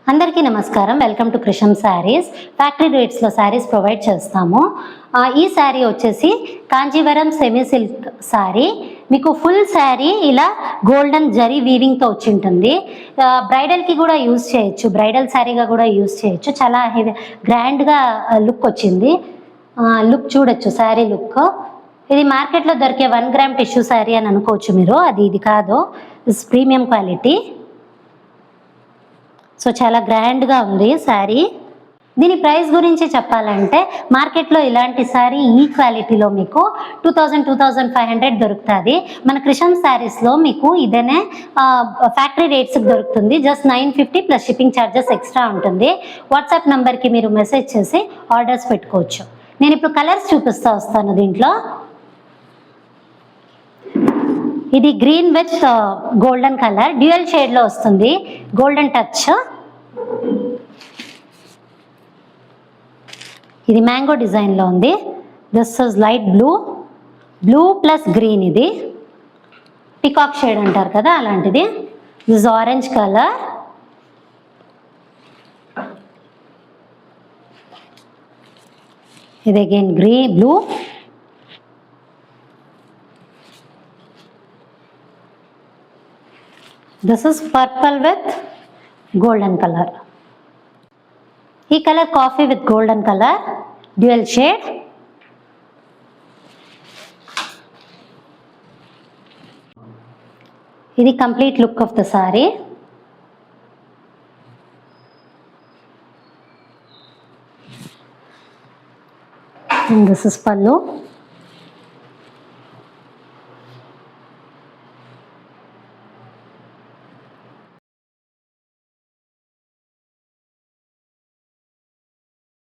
అందరికీ నమస్కారం. Welcome to Krisham saris. Factory రేట్స్లో శారీస్ ప్రొవైడ్ చేస్తాము. ఈ శారీ వచ్చేసి కాంజీవరం సెమీ సిల్క్ శారీ. మీకు ఫుల్ శారీ ఇలా గోల్డెన్ జరీ వీవింగ్తో వచ్చి ఉంటుంది. బ్రైడల్కి కూడా యూజ్ చేయొచ్చు, బ్రైడల్ శారీగా కూడా యూజ్ చేయొచ్చు. చాలా గ్రాండ్గా లుక్ వచ్చింది. లుక్ చూడొచ్చు, శారీ లుక్. ఇది మార్కెట్లో దొరికే 1 గ్రామ్ టిష్యూ శారీ అని అనుకోవచ్చు మీరు. ఇది కాదు, ఇట్స్ ప్రీమియం క్వాలిటీ. సో చాలా గ్రాండ్గా ఉంది శారీ. దీని ప్రైస్ గురించి చెప్పాలంటే మార్కెట్లో ఇలాంటి శారీ ఈ క్వాలిటీలో మీకు 2000-2500 దొరుకుతుంది. మన కృషం శారీస్లో మీకు ఇదేనే ఫ్యాక్టరీ రేట్స్కి దొరుకుతుంది. Just 950 plus shipping charges extra ఉంటుంది. వాట్సాప్ నెంబర్కి మీరు మెసేజ్ చేసి ఆర్డర్స్ పెట్టుకోవచ్చు. నేను ఇప్పుడు కలర్స్ చూపిస్తూ వస్తాను. దీంట్లో ఇది green with golden colour, dual షేడ్లో వస్తుంది, గోల్డెన్ టచ్. ఇది మ్యాంగో డిజైన్లో ఉంది. This is light blue plus green. ఇది పికాక్ షేడ్ అంటారు కదా, అలాంటిది. This orange colour. ఇది again blue. This is purple with golden color. ఈ colour coffee with golden colour, dual shade. ఇది complete look of the sari. This is pallu.